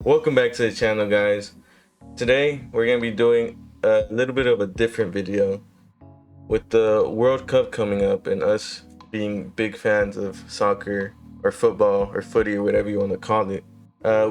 Welcome back to the channel, guys. Today we're going to be doing a little bit of a different video. With the World Cup coming up and us being big fans of soccer or football or footy or whatever you want to call it,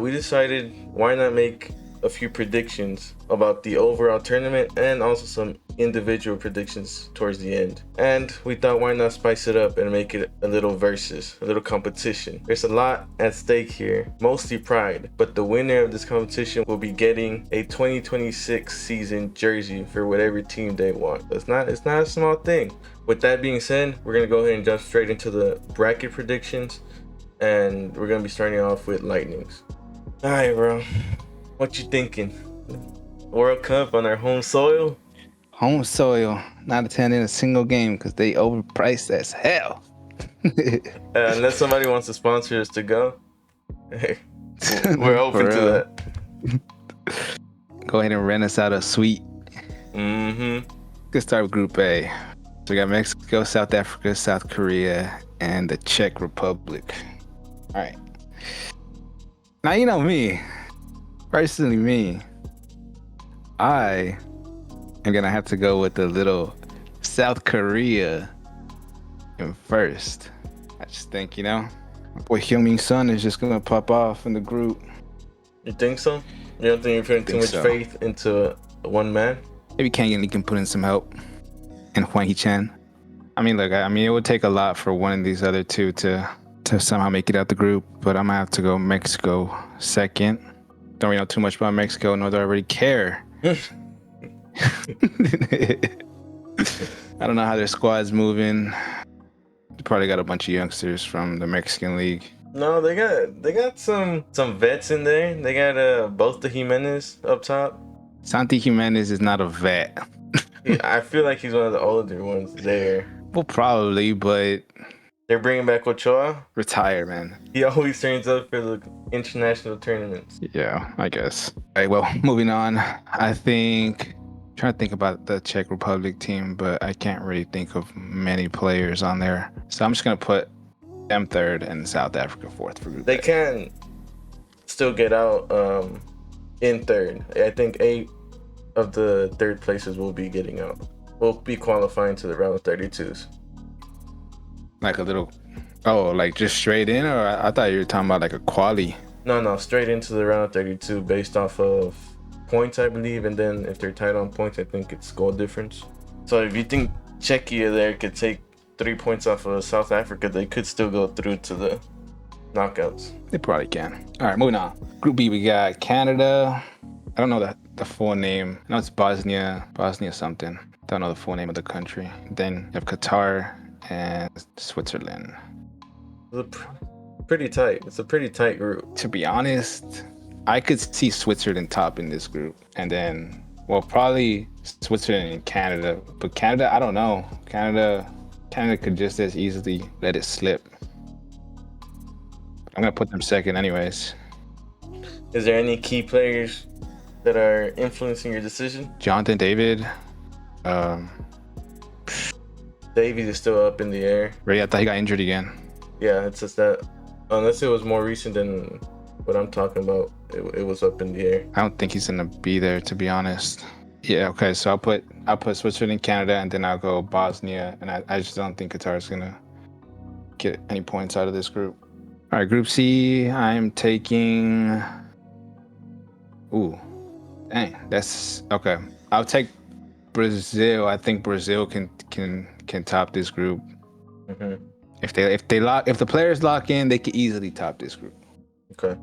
we decided why not make a few predictions about the overall tournament and also some individual predictions towards the end. And we thought, why not spice it up and make it a little versus, a little competition. There's a lot at stake here, mostly pride, but the winner of this competition will be getting a 2026 season jersey for whatever team they want. It's not a small thing. With that being said, we're gonna go ahead and jump straight into the bracket predictions, and we're gonna be starting off with Lightnings. All right, bro. What you thinking? World Cup on our home soil? Home soil, not attending a single game because they overpriced as hell. Unless somebody wants to sponsor us to go, we're open to that. Go ahead and rent us out a suite. Let's start with Group A. So we got Mexico, South Africa, South Korea, and the Czech Republic. All right. Now, you know me. Personally, me. I am going to have to go with the little South Korea in first. I just think, my boy Heung-min Son is just going to pop off in the group. You think so? You don't think you're putting too much faith into one man? Maybe Kang can put in some help. And Hwang Hee-chan. Look, it would take a lot for one of these other two to somehow make it out the group, but I'm going to have to go Mexico second. Don't really know too much about Mexico, nor do I really care. I don't know how their squad's moving. They probably got a bunch of youngsters from the Mexican League. No, they got some vets in there. They got both the Jimenez up top. Santi Jimenez is not a vet. I feel like he's one of the older ones there. Well, probably, but they're bringing back Ochoa. Retire, man. He always turns up for the international tournaments. Yeah, I guess. All right, well, moving on. I'm trying to think about the Czech Republic team, but I can't really think of many players on there. So I'm just going to put them third and South Africa fourth for Group They A. can still get out in third. I think 8 of the third places will be getting out. We'll be qualifying to the round of 32s. Like a little, like just straight in, or I thought you were talking about like a quali. No, straight into the round of 32 based off of points, I believe, and then if they're tied on points, I think it's goal difference. So if you think Czechia there could take 3 points off of South Africa, they could still go through to the knockouts. They probably can. All right, moving on. Group B, we got Canada. I don't know the full name. I know it's Bosnia something. Don't know the full name of the country. Then you have Qatar and Switzerland. It's pretty tight. It's a pretty tight group. To be honest, I could see Switzerland top in this group. And then, probably Switzerland and Canada. But Canada, I don't know. Canada could just as easily let it slip. I'm going to put them second anyways. Is there any key players that are influencing your decision? Jonathan David. Davies is still up in the air. Really, I thought he got injured again. Yeah, it's just that unless it was more recent than what I'm talking about, it was up in the air. I don't think he's gonna be there, to be honest. Yeah, okay, so I'll put Switzerland, Canada, and then I'll go Bosnia, and I just don't think Qatar is gonna get any points out of this group. All right, Group C, I'm taking. Ooh, dang, that's okay. I'll take Brazil. I think Brazil can top this group. Mm-hmm. If the players lock in, they can easily top this group. Okay.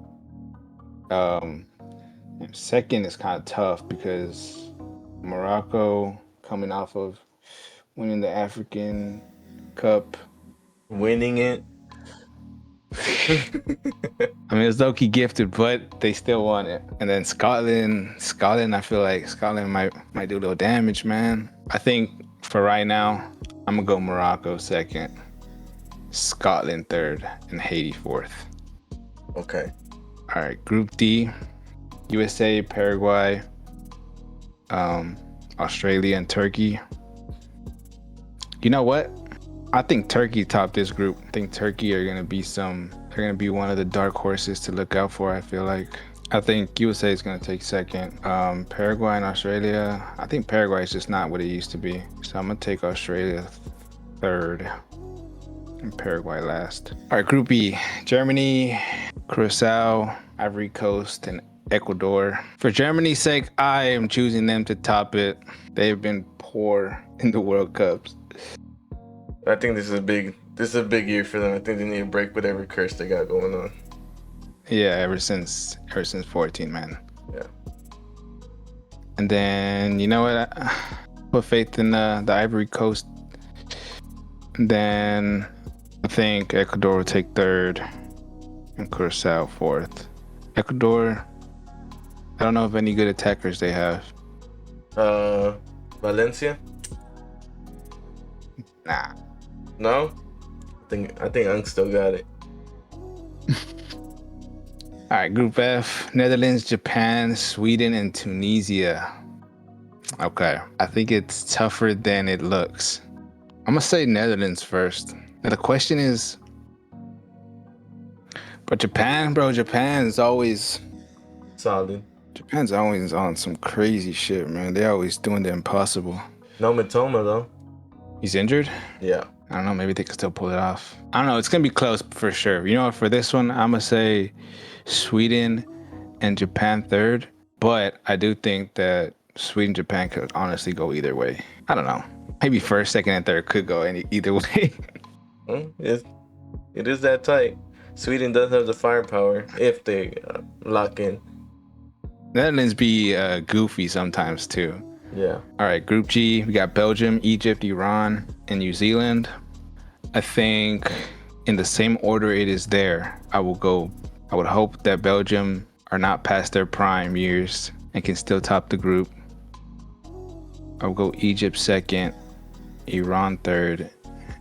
Second is kind of tough because Morocco coming off of winning the African Cup, winning it. It's low-key gifted, but they still won it. And then Scotland, I feel like Scotland might do a little damage, man. I think for right now, I'm gonna go Morocco second, Scotland third, and Haiti fourth. Okay. All right, Group D, USA, Paraguay, Australia, and Turkey. You know what? I think Turkey topped this group. I think Turkey are gonna be one of the dark horses to look out for. I feel like I think USA is going to take second. Paraguay and Australia. I think Paraguay is just not what it used to be. So I'm going to take Australia third and Paraguay last. All right, Group E. Germany, Curacao, Ivory Coast, and Ecuador. For Germany's sake, I am choosing them to top it. They've been poor in the World Cups. I think this is a big year for them. I think they need a break with every curse they got going on. Yeah, ever since 14, man. Yeah. And then you know what? I put faith in the Ivory Coast. And then I think Ecuador will take third and Curacao fourth. Ecuador, I don't know if any good attackers they have. Valencia? Nah. No? I think Unk still got it. All right, Group F, Netherlands, Japan, Sweden, and Tunisia. Okay, I think it's tougher than it looks. I'm gonna say Netherlands first. Now the question is, but Japan's always solid. Japan's always on some crazy shit, man. They're always doing the impossible. No Mitoma though. He's injured? Yeah. I don't know, maybe they can still pull it off. I don't know, it's gonna be close for sure. You know what, for this one, I'm gonna say Sweden and Japan third, but I do think that Sweden and Japan could honestly go either way. I don't know. Maybe first, second, and third could go either way. It is that tight. Sweden does have the firepower if they lock in. Netherlands be goofy sometimes too. Yeah. All right, Group G, we got Belgium, Egypt, Iran, and New Zealand. I think in the same order it is there, I would hope that Belgium are not past their prime years and can still top the group. I'll go Egypt second, Iran third,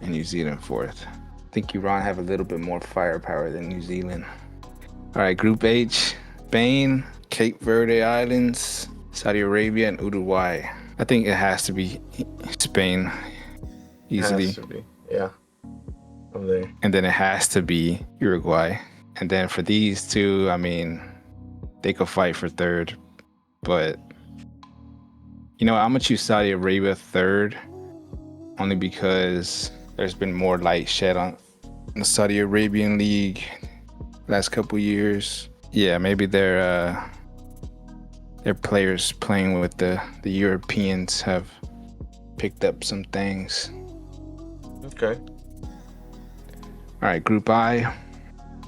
and New Zealand fourth. I think Iran have a little bit more firepower than New Zealand. All right, Group H, Spain, Cape Verde Islands, Saudi Arabia, and Uruguay. I think it has to be Spain easily. Has to be. Yeah. I'm there. And then it has to be Uruguay. And then for these two, I mean, they could fight for third. But, you know, I'm going to choose Saudi Arabia third, only because there's been more light shed on the Saudi Arabian League last couple years. Yeah, maybe their players playing with the Europeans have picked up some things. Okay. All right, Group I.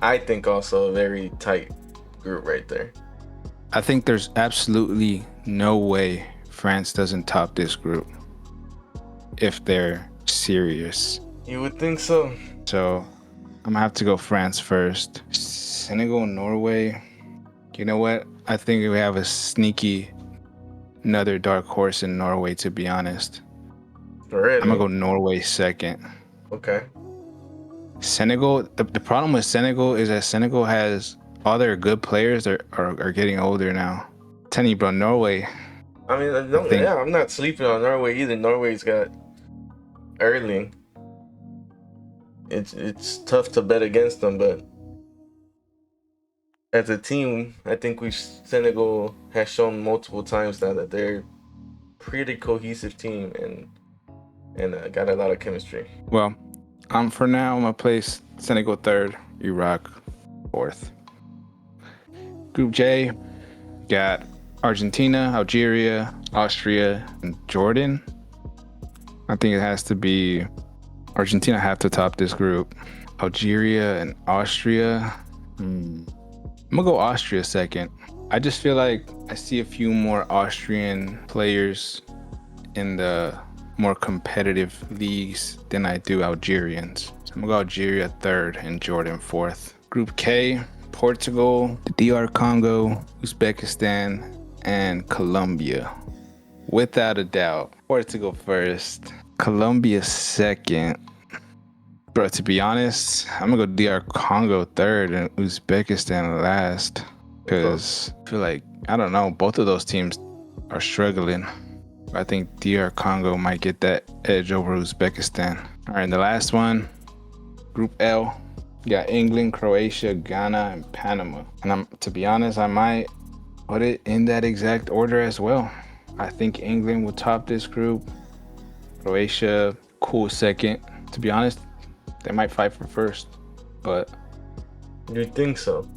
I think also a very tight group right there. I think there's absolutely no way France doesn't top this group if they're serious. You would think so. So I'm gonna have to go France first. Senegal, Norway. You know what? I think we have another dark horse in Norway, to be honest. Already? I'm gonna go Norway second. Okay. Senegal, the problem with Senegal is that Senegal has all their good players are getting older now. I'm telling you, bro, Norway. I mean, I'm not sleeping on Norway either. Norway's got Erling. It's tough to bet against them, but as a team, I think Senegal has shown multiple times now that they're pretty cohesive team and got a lot of chemistry. Well, for now, I'm gonna place Senegal third, Iraq fourth. Group J, got Argentina, Algeria, Austria, and Jordan. I think it has to be Argentina have to top this group. Algeria and Austria. I'm gonna go Austria second. I just feel like I see a few more Austrian players in the more competitive leagues than I do Algerians. So I'm gonna go Algeria third and Jordan fourth. Group K, Portugal, the DR Congo, Uzbekistan, and Colombia. Without a doubt, Portugal first, Colombia second. Bro, to be honest, I'm gonna go DR Congo third and Uzbekistan last. Because I feel like, I don't know, both of those teams are struggling. I think DR Congo might get that edge over Uzbekistan. All right, and the last one, Group L, got England, Croatia, Ghana, and Panama. And to be honest, I might put it in that exact order as well. I think England will top this group. Croatia, cool second. To be honest, they might fight for first, but You think so?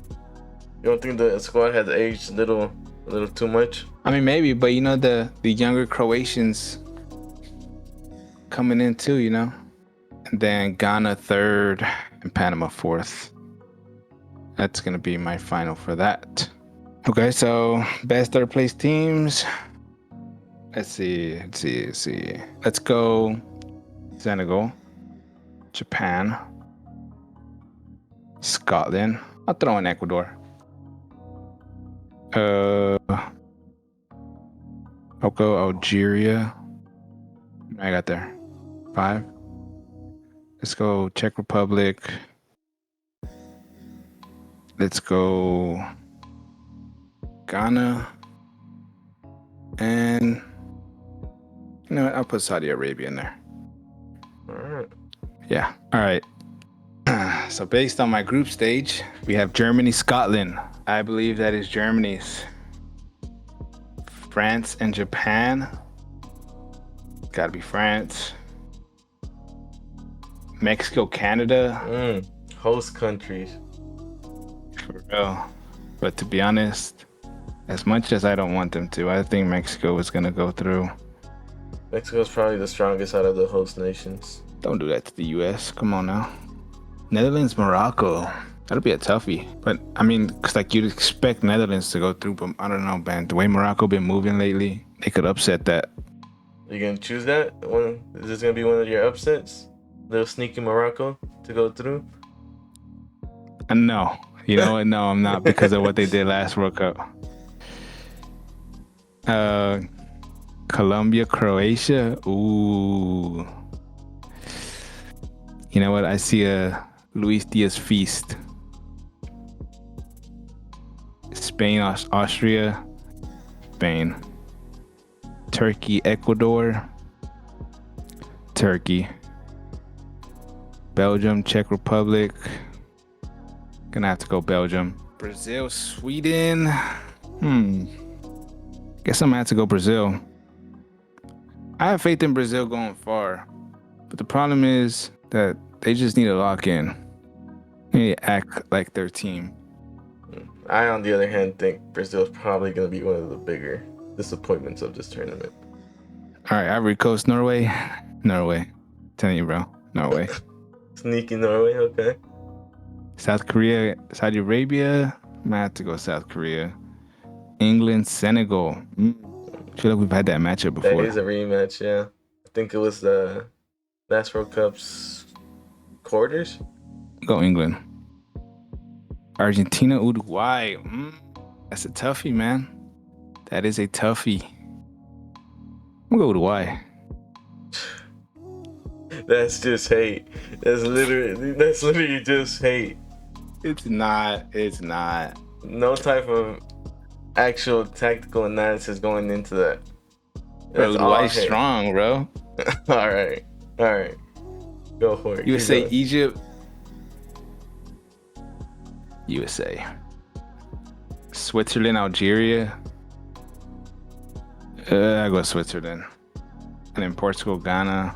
You don't think the squad has aged a little too much? I mean maybe, but you know the younger Croatians coming in too, you know. And then Ghana third and Panama fourth. That's gonna be my final for that. Okay, so best third place teams. Let's see. Let's go Senegal, Japan, Scotland. I'll throw in Ecuador. I'll go Algeria. I got there. 5. Let's go Czech Republic. Let's go Ghana. And you know what? I'll put Saudi Arabia in there. All right. Yeah. All right. So based on my group stage, we have Germany, Scotland. I believe that is Germany's. France and Japan. Gotta be France. Mexico, Canada. Host countries. For real. But to be honest, as much as I don't want them to, I think Mexico is gonna go through. Mexico's probably the strongest out of the host nations. Don't do that to the US. Come on now. Netherlands, Morocco. That'll be a toughie. But I mean, cause like you'd expect Netherlands to go through, but I don't know, man. The way Morocco been moving lately, they could upset that. Are you gonna choose that? Is this gonna be one of your upsets? Little sneaky Morocco to go through? No. You know what? No, I'm not, because of what they did last World Cup. Colombia, Croatia. Ooh. You know what? I see a Luis Diaz feast. Spain, Austria, Spain. Turkey, Ecuador, Turkey. Belgium, Czech Republic. Gonna have to go Belgium. Brazil, Sweden. Guess I'm gonna have to go Brazil. I have faith in Brazil going far, but the problem is that they just need to lock in. They need to act like their team. I, on the other hand, think Brazil's probably going to be one of the bigger disappointments of this tournament. All right, Ivory Coast, Norway. Telling you, bro, Norway. Sneaky Norway, okay. South Korea, Saudi Arabia. I might have to go South Korea. England, Senegal. I feel like we've had that matchup before. That is a rematch, yeah. I think it was the last World Cup's quarters. Go England. Argentina, Uruguay. That's a toughie, man. That is a toughie. I'm gonna go Uruguay. That's just hate. That's literally just hate. It's not. No type of actual tactical analysis going into that. Bro, Uruguay's strong, bro. All right. Go for it. USA, Egypt. USA. Switzerland, Algeria. I go Switzerland. And then Portugal, Ghana.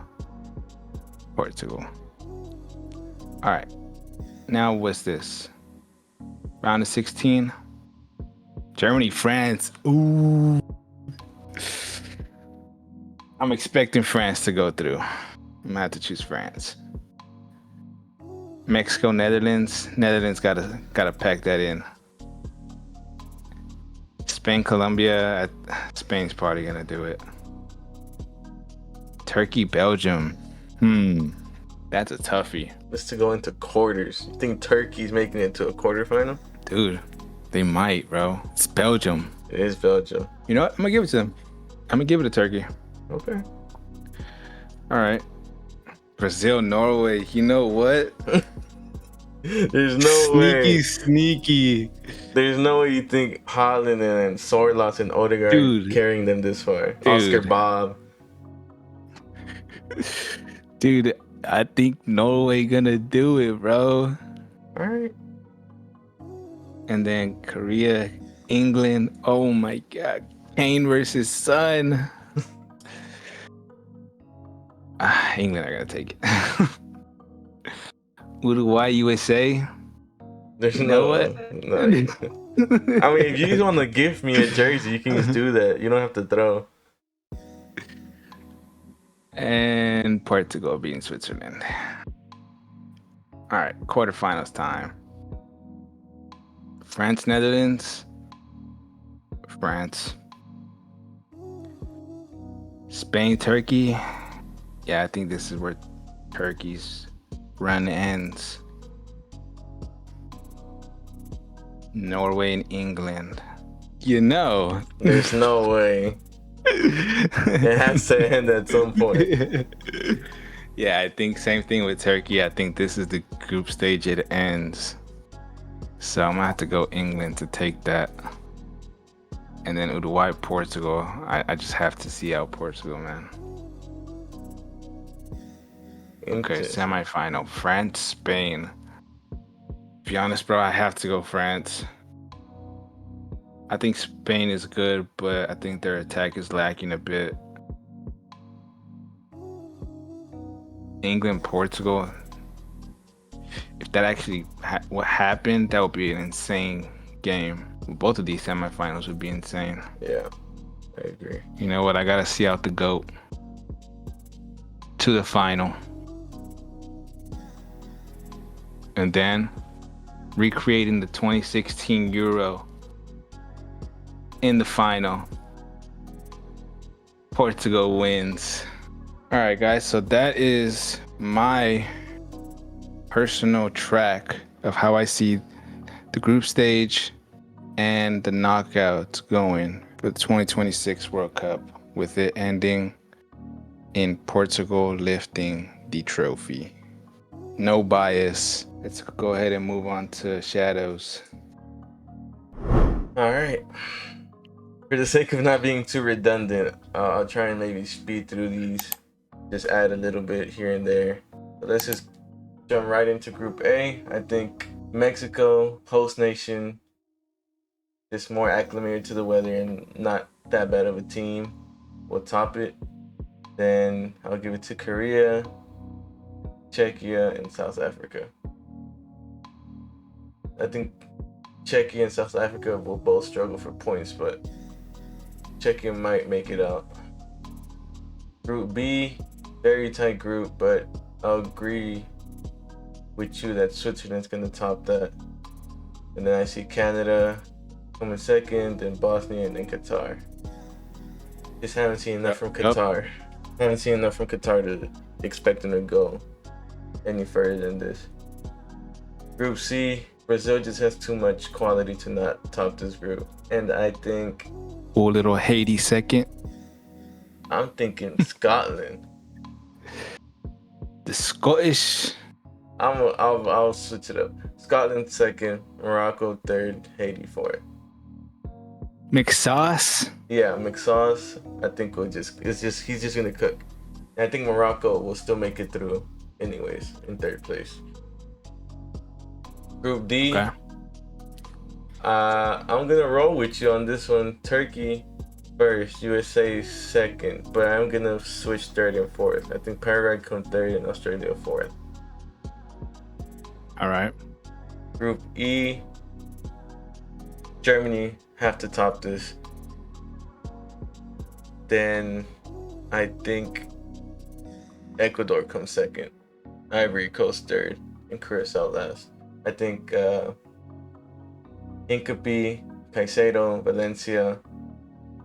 Portugal. All right. Now what's this? Round of 16. Germany, France. Ooh. I'm expecting France to go through. I'm gonna have to choose France. Mexico, Netherlands. Netherlands gotta pack that in. Spain, Colombia. Spain's probably gonna do it. Turkey, Belgium. That's a toughie. Just to go into quarters. You think Turkey's making it to a quarterfinal? Dude, they might, bro. It's Belgium. It is Belgium. You know what? I'm gonna give it to them. I'm gonna give it to Turkey. Okay. All right. Brazil, Norway. You know what? There's no way. Sneaky. There's no way you think Haaland and Sorloth and Odegaard carrying them this far. Oscar Bob. Dude, I think Norway gonna do it, bro. All right. And then Korea, England. Oh my God. Kane versus Son. England, I gotta take it. Uruguay, USA. There's You know no. what? I mean, if you just want to give me a jersey, you can just do that. You don't have to throw. And Portugal beating Switzerland. All right, quarterfinals time. France, Netherlands. France. Spain, Turkey. Yeah, I think this is where Turkey's run ends. Norway and England. You know. There's no way. It has to end at some point. Yeah, I think same thing with Turkey. I think this is the group stage it ends. So I'm gonna have to go England to take that. And then Uruguay, Portugal. I just have to see out Portugal, man. Okay, semi-final. France, Spain. To be honest, bro, I have to go France. I think Spain is good, but I think their attack is lacking a bit. England, Portugal. If that actually what happened, that would be an insane game. Both of these semifinals would be insane. Yeah, I agree. You know what? I gotta see out the GOAT to the final. And then recreating the 2016 Euro in the final. Portugal wins. All right, guys. So that is my personal track of how I see the group stage and the knockouts going for the 2026 World Cup, with it ending in Portugal lifting the trophy. No bias. Let's go ahead and move on to shadows. All right. For the sake of not being too redundant, I'll try and maybe speed through these, just add a little bit here and there. So let's just jump right into Group A. I think Mexico, host nation, just more acclimated to the weather and not that bad of a team, will top it. Then I'll give it to Korea, Czechia, and South Africa. I think Czechia and South Africa will both struggle for points, but Czechia might make it out. Group B, very tight group, but I'll agree with you that Switzerland's going to top that. And then I see Canada coming second, then Bosnia, and then Qatar. Just haven't seen enough from Qatar. Haven't seen enough from Qatar to expect them to go any further than this. Group C, Brazil just has too much quality to not top this group. And I think... Oh, little Haiti second. I'm thinking Scotland. The Scottish... I'll switch it up. Scotland second, Morocco third, Haiti fourth. McSauce? Yeah, McSauce. I think he's just gonna cook. And I think Morocco will still make it through anyways in third place. Group D. Okay. I'm gonna roll with you on this one. Turkey first, USA second, but I'm gonna switch third and fourth. I think Paraguay come third and Australia fourth. All right. Group E, Germany have to top this. Then I think Ecuador comes second, Ivory Coast third, and Curacao last. I think Incapi, Caicedo, Valencia.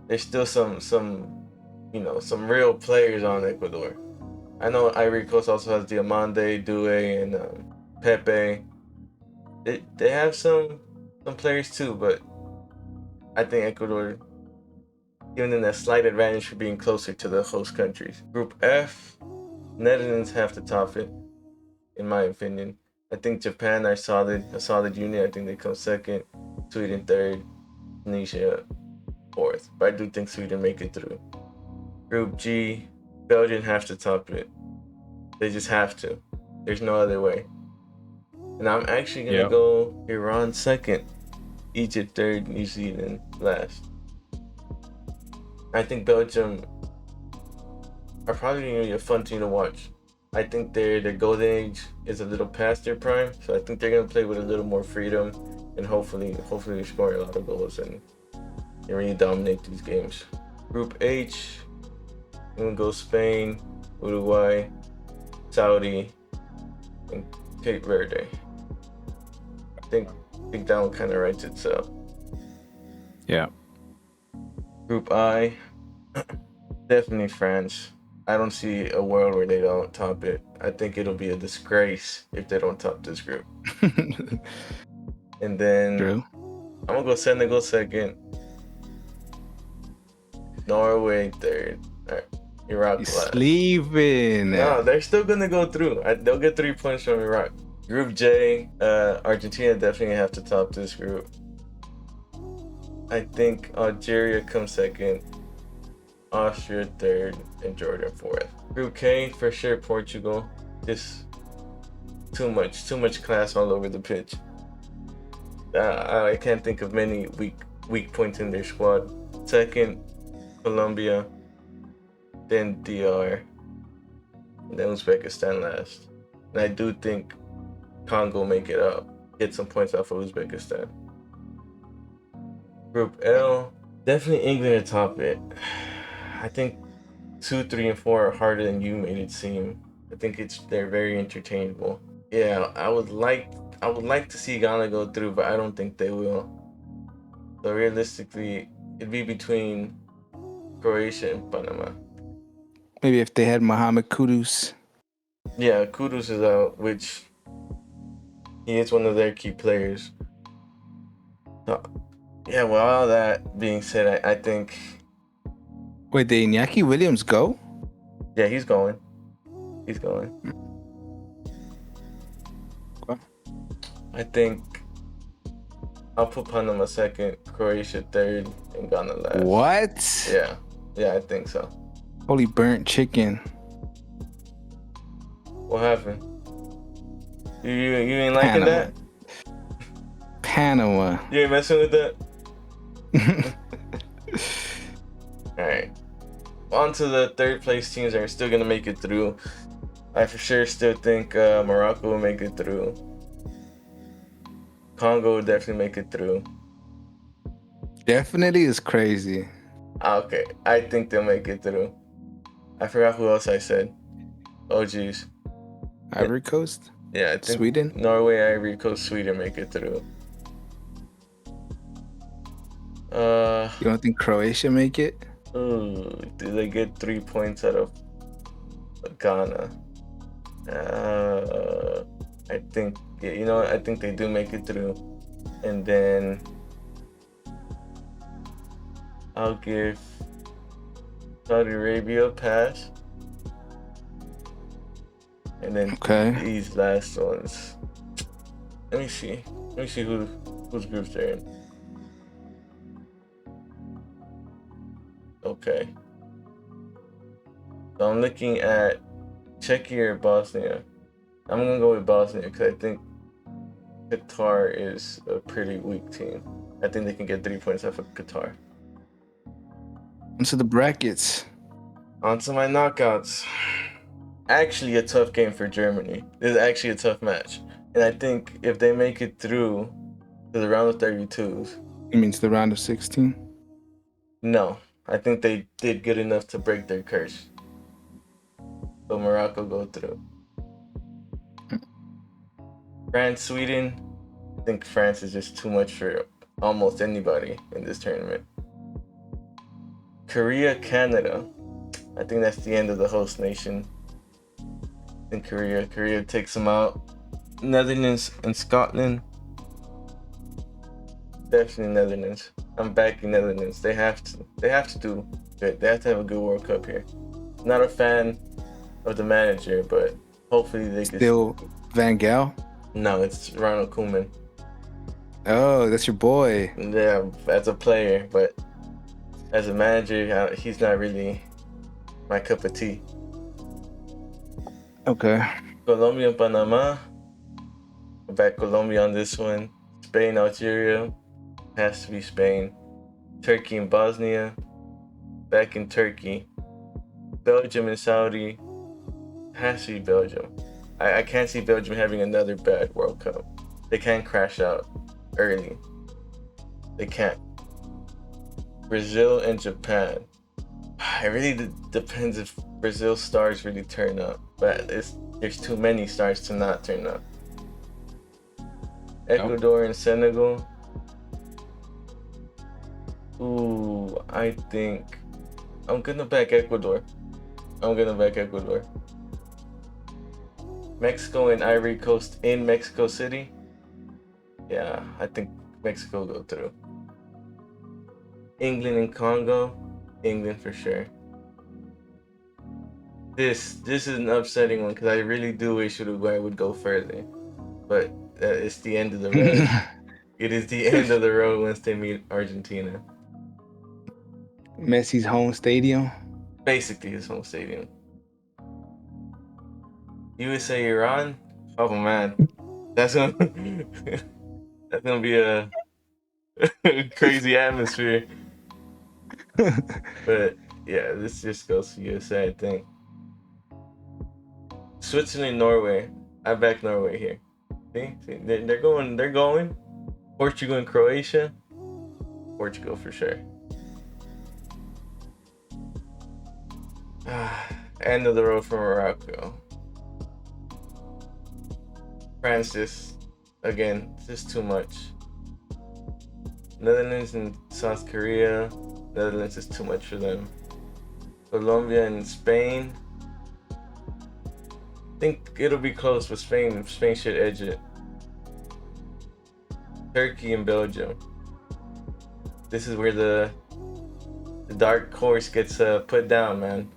There's still some real players on Ecuador. I know Ivory Coast also has Diamande, Due, and Pepe. They have some players too, but I think Ecuador, giving them that slight advantage for being closer to the host countries. Group F, Netherlands have to top it, in my opinion. I think Japan are a solid unit. I think they come second, Sweden third, Tunisia fourth. But I do think Sweden make it through. Group G, Belgium have to top it. They just have to. There's no other way. And I'm actually gonna go Iran second, Egypt third, New Zealand last. I think Belgium are probably gonna be a fun team to watch. I think their golden age is a little past their prime, so I think they're gonna play with a little more freedom, and hopefully we score a lot of goals and really dominate these games. Group H, I'm gonna go Spain, Uruguay, Saudi, and Cape Verde. I think that one kind of writes itself. Yeah. Group I, definitely France. I don't see a world where they don't top it. I think it'll be a disgrace if they don't top this group. And then True. I'm gonna go Senegal second, Norway third, Iraq last. Sleeping. No, they're still gonna go through. They'll get 3 points from Iraq. Group J, Argentina definitely have to top this group. I think Algeria comes second, Austria third, and Jordan fourth. Group K, for sure, Portugal. Just too much class all over the pitch. I can't think of many weak points in their squad. Second, Colombia, then DR, and then Uzbekistan last. And I do think Congo make it up, get some points off of Uzbekistan. Group L, definitely England to top it. I think 2, 3, and 4 are harder than you made it seem. I think they're very interchangeable. Yeah, I would like to see Ghana go through, but I don't think they will. So realistically, it'd be between Croatia and Panama. Maybe if they had Mohamed Kudus. Yeah, Kudus is out, which he is one of their key players. So, yeah, with all that being said, I think... Wait, did Iñaki Williams go? Yeah, he's going. Okay. I think I'll put Panama second, Croatia third, and Ghana last. What? Yeah, I think so. Holy burnt chicken. What happened? You ain't liking that? Panama. You ain't messing with that? Alright. On to the third place teams that are still going to make it through. I for sure still think Morocco will make it through. Congo will definitely make it through. Definitely is crazy. Okay, I think they'll make it through. I forgot who else I said. Oh, geez. Ivory Coast? Yeah, I think Sweden? Norway, Ivory Coast, Sweden make it through. You don't think Croatia make it? Ooh, do they get 3 points out of Ghana? I think, I think they do make it through. And then I'll give Saudi Arabia a pass. And then these last ones. Let me see whose groups they're in. Okay. So I'm looking at Czechia or Bosnia. I'm gonna go with Bosnia because I think Qatar is a pretty weak team. I think they can get 3 points off of Qatar. Onto the brackets. Onto my knockouts. Actually a tough game for Germany. This is actually a tough match. And I think if they make it through to the round of 32s. It means the round of 16? No. I think they did good enough to break their curse. So Morocco go through. France, Sweden. I think France is just too much for almost anybody in this tournament. Korea, Canada. I think that's the end of the host nation. I think Korea takes them out. Netherlands and Scotland. Definitely Netherlands. I'm backing Netherlands. They have to do good. They have to have a good World Cup here. Not a fan of the manager, but hopefully they can. Still Van Gaal? No, it's Ronald Koeman. Oh, that's your boy. Yeah, as a player, but as a manager, he's not really my cup of tea. Okay. Colombia and Panama. I back Colombia on this one. Spain, Algeria. Has to be Spain. Turkey and Bosnia. Back in Turkey. Belgium and Saudi. Has to be Belgium. I can't see Belgium having another bad World Cup. They can't crash out early. They can't. Brazil and Japan. It really depends if Brazil's stars really turn up, but there's too many stars to not turn up. Ecuador and Senegal. Ooh, I think I'm gonna back Ecuador. Mexico and Ivory Coast in Mexico City. Yeah, I think Mexico will go through. England and Congo. England for sure. This is an upsetting one because I really do wish Uruguay would go further, but it's the end of the road. It is the end of the road once they meet Argentina. Messi's home stadium. Basically his home stadium. USA Iran. Oh man, that's gonna be a crazy atmosphere. But yeah, this just goes to USA, I think. Switzerland, Norway. I back Norway here. See, they're going. Portugal and Croatia. Portugal for sure. End of the road for Morocco. France just too much. Netherlands and South Korea. Netherlands is too much for them. Colombia and Spain. I think it'll be close, but Spain should edge it. Turkey and Belgium. This is where the dark horse gets put down, man.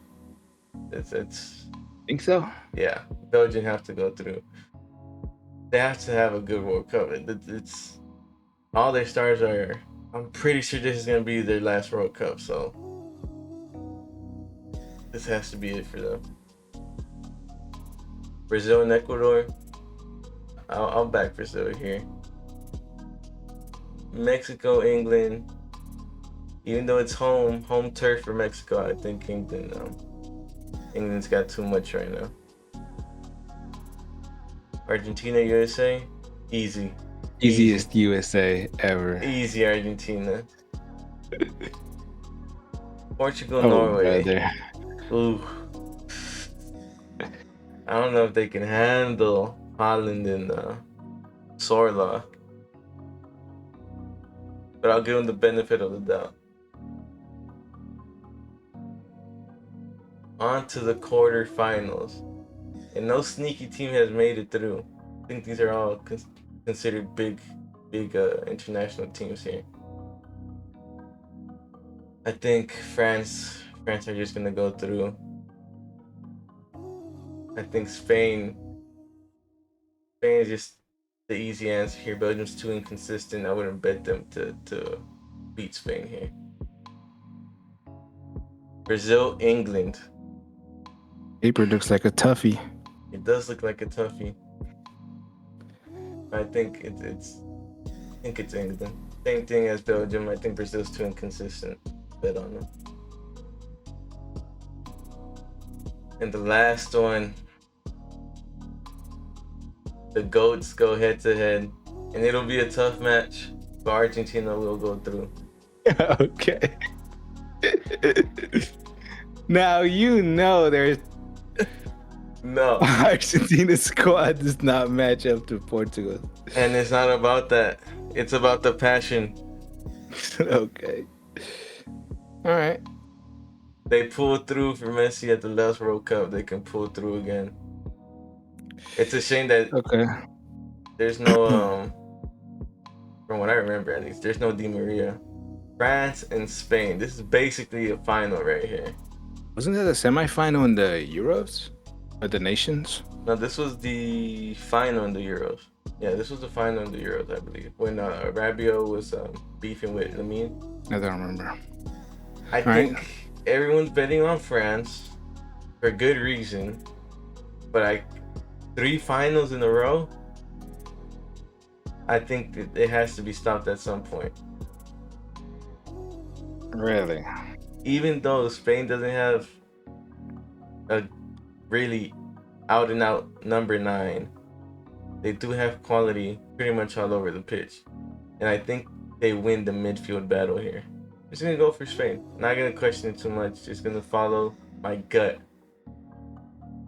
It's. Think so? Yeah, Belgium have to go through. They have to have a good World Cup. It's all their stars are. I'm pretty sure this is gonna be their last World Cup, so this has to be it for them. Brazil and Ecuador. I'll back Brazil here. Mexico, England. Even though it's home turf for Mexico, I think England's got too much right now. Argentina, USA. Easiest USA ever. Easy Argentina. Portugal, Norway. Brother. Ooh. I don't know if they can handle Holland and Sorla. But I'll give them the benefit of the doubt. On to the quarterfinals. And no sneaky team has made it through. I think these are all considered big international teams here. I think France are just gonna go through. I think Spain is just the easy answer here. Belgium's too inconsistent. I wouldn't bet them to beat Spain here. Brazil, England. Paper looks like a toughie. It does look like a toughie. I think it's England. Same thing as Belgium. I think Brazil's too inconsistent. Bet on them. And the last one, the GOATs go head to head, and it'll be a tough match, but Argentina will go through. Okay. Now you know there's no. Argentina's squad does not match up to Portugal. And it's not about that. It's about the passion. Okay. All right. They pulled through for Messi at the last World Cup. They can pull through again. It's a shame that there's no from what I remember at least, there's no Di Maria. France and Spain. This is basically a final right here. Wasn't that a semi-final in the Euros? Or the Nations? No, this was the final in the Euros. Yeah, this was the final in the Euros, I believe. When Rabiot was beefing with Lamine. I don't remember. I think everyone's betting on France for good reason. But 3 finals in a row? I think it has to be stopped at some point. Really? Even though Spain doesn't have a really out and out number 9, they do have quality pretty much all over the pitch. And I think they win the midfield battle here. I'm just gonna go for Spain. Not gonna question it too much. Just gonna follow my gut.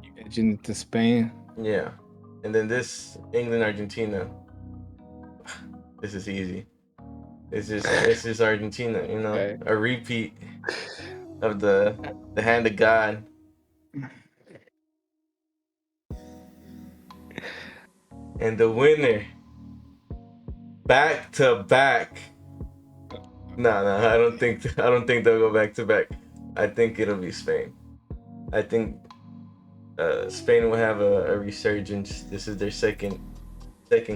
You edging to Spain? Yeah. And then this England Argentina. This is easy. It's just Argentina, you know, Okay. a repeat of the hand of God. And the winner, back to back. No, I don't think they'll go back to back. I think it'll be Spain. I think Spain will have a resurgence. This is their second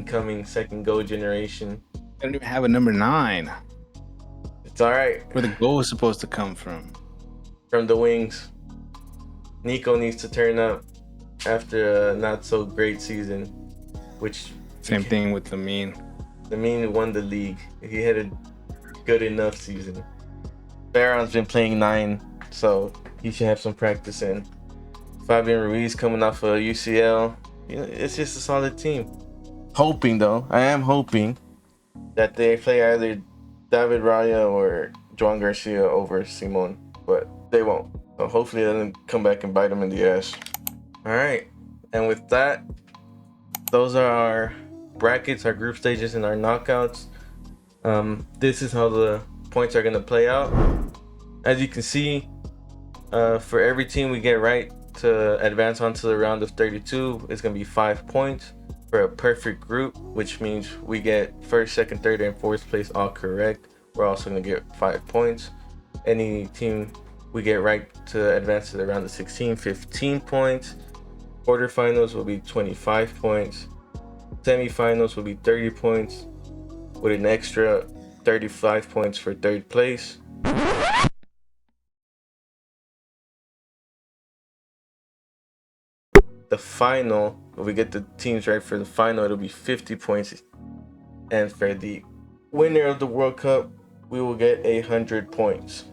coming, second goal generation. They don't even have a number 9. It's all right. Where the goal is supposed to come from? From the wings. Nico needs to turn up after a not so great season, which Same thing with Lamine. Lamine won the league. He had a good enough season. Barron's been playing 9, so he should have some practice in. Fabian Ruiz coming off of UCL. You know, it's just a solid team. I am hoping that they play either David Raya or Joan Garcia over Simon, but they won't. So hopefully it doesn't come back and bite them in the ass. All right, and with that, those are our brackets, our group stages, and our knockouts. This is how the points are gonna play out. As you can see, for every team we get right to advance onto the round of 32, it's gonna be 5 points. For a perfect group, which means we get first, second, third, and fourth place all correct, we're also gonna get 5 points. Any team we get right to advance to the round of 16, 15 points. Quarterfinals will be 25 points. Semi-finals will be 30 points, with an extra 35 points for third place. The final, if we get the teams right for the final, it'll be 50 points. And for the winner of the World Cup, we will get 100 points.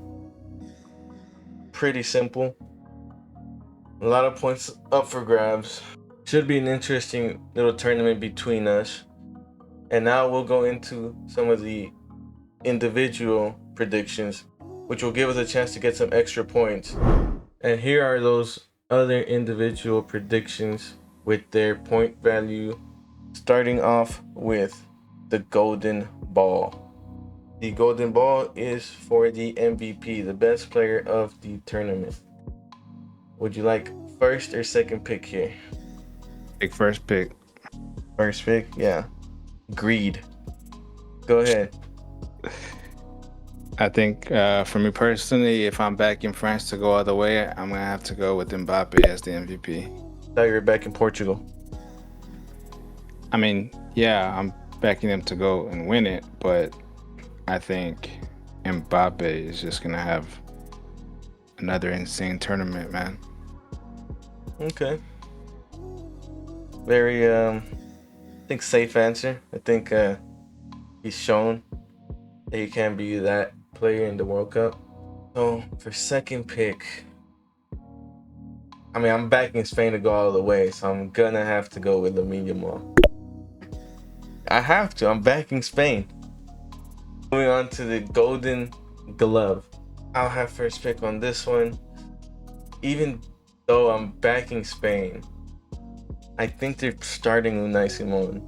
Pretty simple. A lot of points up for grabs. Should be an interesting little tournament between us. And now we'll go into some of the individual predictions, which will give us a chance to get some extra points. And here are those other individual predictions with their point value, starting off with the golden ball. The golden ball is for the MVP, the best player of the tournament. Would you like first or second pick here? First pick. First pick, yeah. Greed. Go ahead. I think for me personally, if I'm back in France to go all the way, I'm gonna have to go with Mbappe as the MVP. Thought you were back in Portugal. I mean, yeah, I'm backing them to go and win it, but I think Mbappe is just gonna have another insane tournament, man. Okay. Very I think safe answer. I think he's shown that he can be that player in the World Cup. So for second pick, I mean, I'm backing Spain to go all the way, so I'm gonna have to go with Lamine Yamal. I have to. I'm backing Spain. Moving on to the Golden Glove. I'll have first pick on this one. Even though I'm backing Spain, I think they're starting Unai Simon,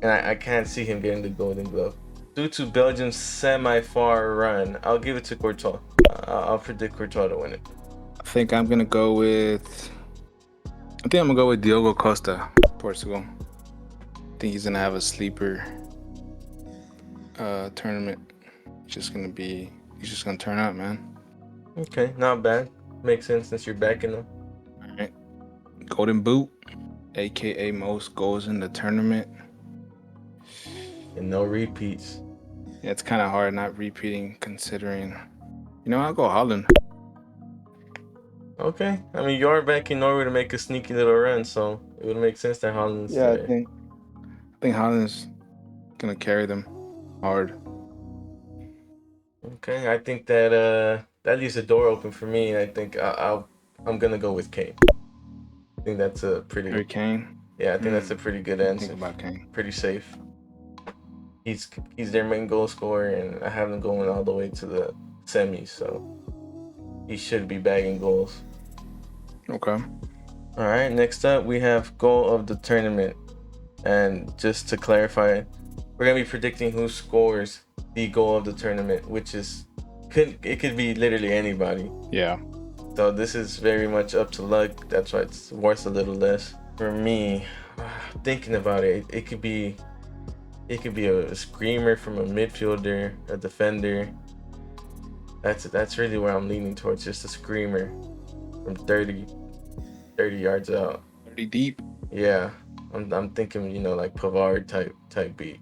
and I can't see him getting the Golden Glove. Due to Belgium's semi-far run, I'll give it to Courtois. I'll predict Courtois to win it. I think I'm gonna go with Diogo Costa, Portugal. I think he's gonna have a sleeper tournament. He's just gonna turn up, man. Okay, not bad. Makes sense since you're backing them. All right. Golden Boot, aka most goals in the tournament. And no repeats. Yeah, it's kind of hard not repeating considering. You know, I'll go Holland. Okay, I mean you are backing Norway to make a sneaky little run, so it would make sense that Holland's Yeah, there. I think Holland's Gonna carry them hard. Okay, I think that that leaves the door open for me. I think I'm gonna go with Kane. I think that's a pretty Harry Kane. Yeah, I think that's a pretty good answer. Think about Kane. Pretty safe. He's their main goal scorer, and I have him going all the way to the semis, so he should be bagging goals. Okay. All right, next up we have goal of the tournament, and just to clarify, we're gonna be predicting who scores the goal of the tournament, which could be literally anybody. Yeah. So this is very much up to luck. That's why it's worth a little less. For me, thinking about it, it could be a screamer from a midfielder, a defender. That's really where I'm leaning towards, just a screamer from 30 yards out. 30 deep. Yeah, I'm thinking, like Pavard type beat.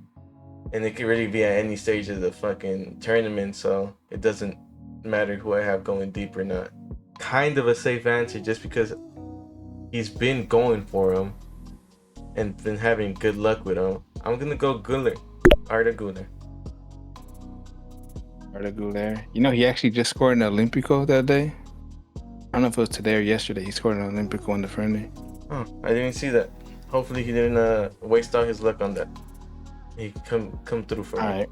And it could really be at any stage of the fucking tournament, so it doesn't matter who I have going deep or not. Kind of a safe answer, just because he's been going for him and been having good luck with him. I'm gonna go Güler, Arda Güler. Arda Güler. He actually just scored an Olympico that day. I don't know if it was today or yesterday. He scored an Olympico in the friendly. Oh, I didn't see that. Hopefully he didn't waste all his luck on that. He come through for me. All right.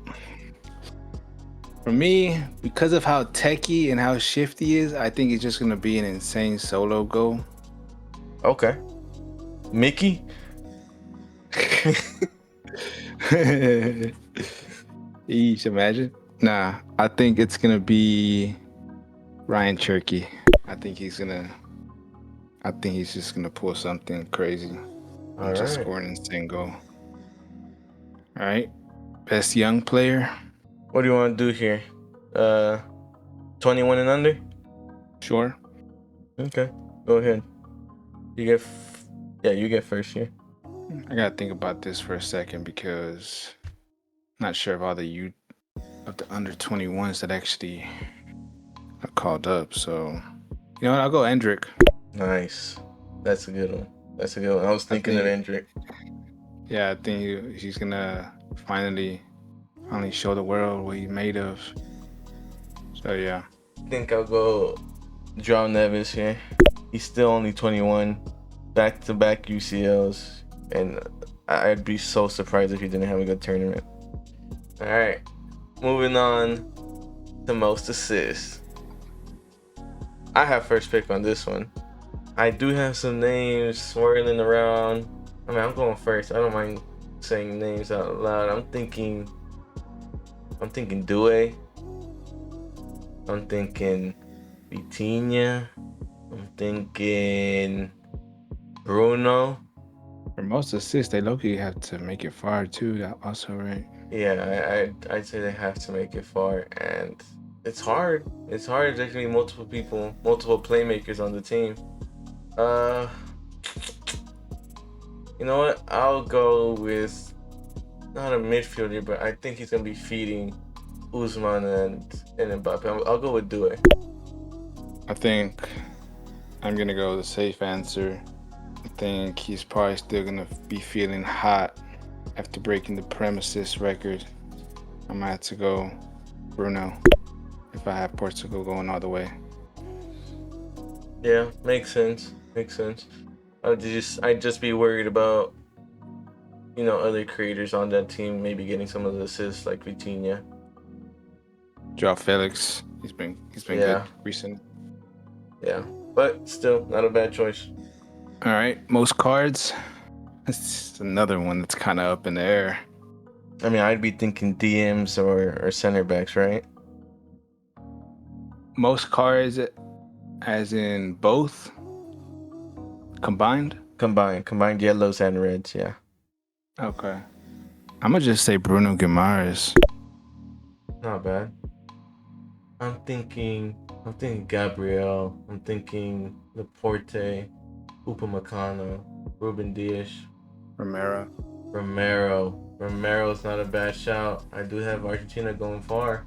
For me, because of how techy and how shifty he is, I think it's just gonna be an insane solo goal. Okay. Mickey? Eesh, imagine. Nah, I think it's gonna be Ryan Cherky. I think he's just gonna pull something crazy. All just right. score an insane goal. All right. Best young player. What do you want to do here? 21 and under? Sure. Okay. Go ahead. You get first here. I gotta think about this for a second because I'm not sure of all the under 21s that actually are called up. So, you know what? I'll go Endrick. Nice. That's a good one. I was thinking of Endrick. Yeah, I think he's gonna finally show the world what he's made of. So yeah. I think I'll go João Neves here. He's still only 21, back-to-back UCLs, and I'd be so surprised if he didn't have a good tournament. All right, moving on to most assists. I have first pick on this one. I do have some names swirling around. I mean, I'm going first. I don't mind saying names out loud. I'm thinking Due. I'm thinking Vitinha. I'm thinking Bruno. For most assists, they low-key have to make it far too. That also, right? Yeah, I'd say they have to make it far, and it's hard. There's actually multiple playmakers on the team. You know what? I'll go with not a midfielder, but I think he's gonna be feeding Usman and Mbappe. I'll go with Due. I think I'm gonna go with the safe answer. I think he's probably still gonna be feeling hot after breaking the premises record. I might have to go Bruno if I have Portugal going all the way. Yeah, makes sense. I'd just be worried about, other creators on that team maybe getting some of the assists like Vitinha. João Felix, he's been good recently. Yeah, but still not a bad choice. All right, most cards. That's another one that's kind of up in the air. I mean, I'd be thinking DMs or center backs, right? Most cards, as in both combined? Combined yellows and reds, yeah. Okay. I'm gonna just say Bruno Guimaraes. Not bad. I'm thinking Gabriel. I'm thinking Laporte, Upamecano, Ruben Dias, Romero. Romero's not a bad shout. I do have Argentina going far.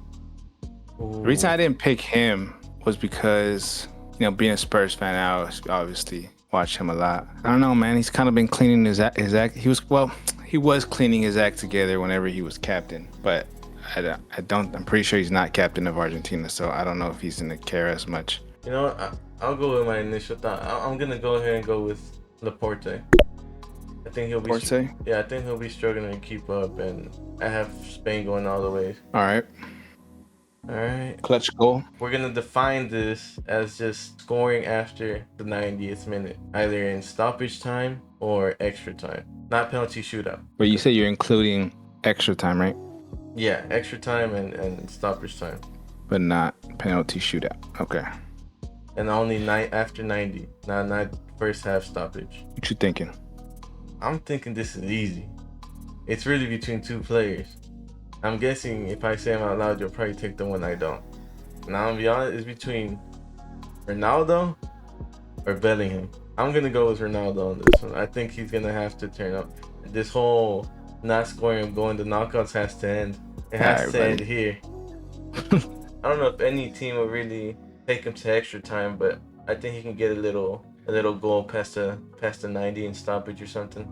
Ooh. The reason I didn't pick him was because, being a Spurs fan, I obviously watch him a lot. I don't know, man. He's kind of been cleaning his act. He he was cleaning his act together whenever he was captain, but I'm pretty sure he's not captain of Argentina, so I don't know if he's in the care as much. You know what? I'll go with my initial thought. I'm gonna go ahead and go with Laporte. I think he'll be. Porte? Yeah, I think he'll be struggling to keep up, and I have Spain going all the way. All right. All right. Clutch goal. We're gonna define this as just scoring after the 90th minute, either in stoppage time or extra time, not penalty shootout. But you say you're including extra time, right? Yeah, extra time and stoppage time. But not penalty shootout. Okay. And only after 90, not first half stoppage. What you thinking? I'm thinking this is easy. It's really between two players. I'm guessing if I say them out loud, you'll probably take the one I don't. Now, I'm gonna be honest, it's between Ronaldo or Bellingham. I'm gonna go with Ronaldo on this one. I think he's gonna have to turn up. This whole not scoring and going to knockouts has to end. It has to end here. I don't know if any team will really take him to extra time, but I think he can get a little goal past the 90 and stoppage or something.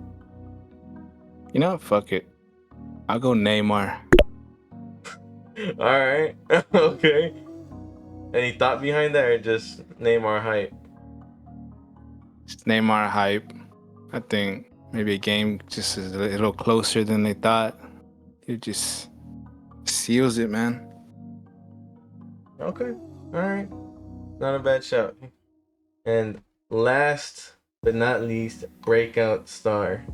You know, fuck it. I'll go Neymar. All right. Okay. Any thought behind that, or just Neymar hype? Just Neymar hype. I think maybe a game just is a little closer than they thought. It just seals it, man. Okay. All right. Not a bad shout. And last but not least, breakout star.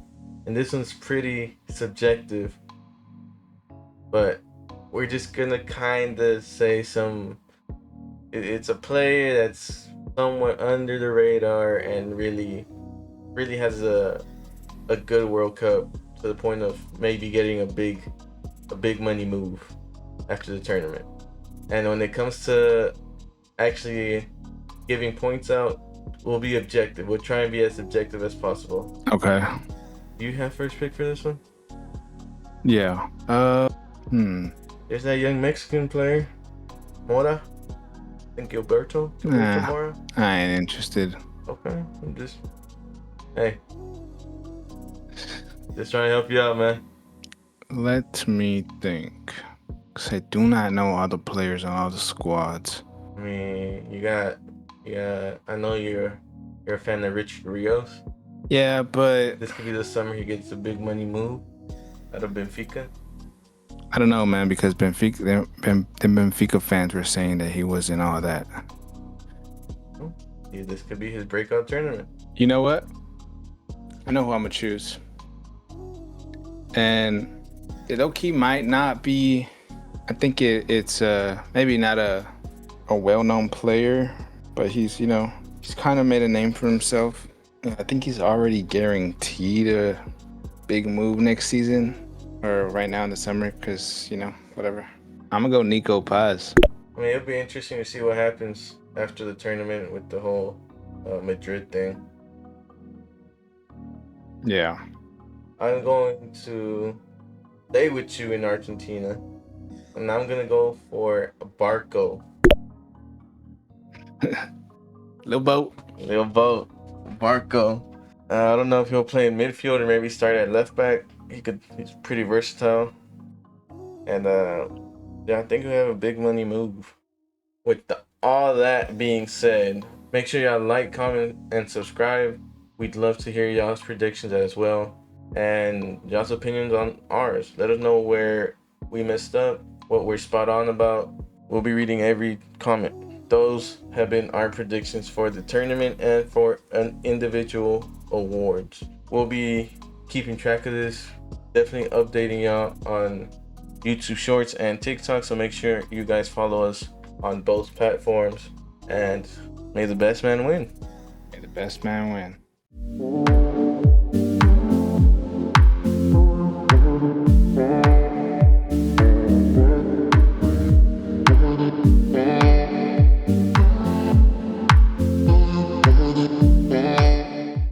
And this one's pretty subjective, but we're just gonna kind of say it's a player that's somewhat under the radar and really has a good World Cup to the point of maybe getting a big money move after the tournament. And when it comes to actually giving points out, we'll be objective. We'll try and be as objective as possible. Okay. Do you have first pick for this one? Yeah. There's that young Mexican player, Mora. I think Gilberto Mora. I ain't interested. Okay, hey, just trying to help you out, man. Let me think. Cause I do not know all the players on all the squads. I mean, you got. I know you're a fan of Richard Rios. Yeah, but this could be the summer he gets a big money move out of Benfica. I don't know, man, because the Benfica fans were saying that he wasn't all that. Yeah, this could be his breakout tournament. You know what? I know who I'm gonna choose. And low-key might not be. I think it's maybe not a well-known player, but he's kind of made a name for himself. I think he's already guaranteed a big move next season or right now in the summer because, whatever. I'm going to go Nico Paz. I mean, it'll be interesting to see what happens after the tournament with the whole Madrid thing. Yeah. I'm going to stay with you in Argentina, and I'm going to go for Barco. Little boat. Barco. I don't know if he'll play in midfield or maybe start at left back. He's pretty versatile. And I think he'll have a big money move. With all that being said, make sure y'all like, comment, and subscribe. We'd love to hear y'all's predictions as well, and y'all's opinions on ours. Let us know where we messed up, what we're spot on about. We'll be reading every comment. Those have been our predictions for the tournament and for an individual awards. We'll be keeping track of this, definitely updating y'all on YouTube Shorts and TikTok, so make sure you guys follow us on both platforms, and may the best man win. May the best man win.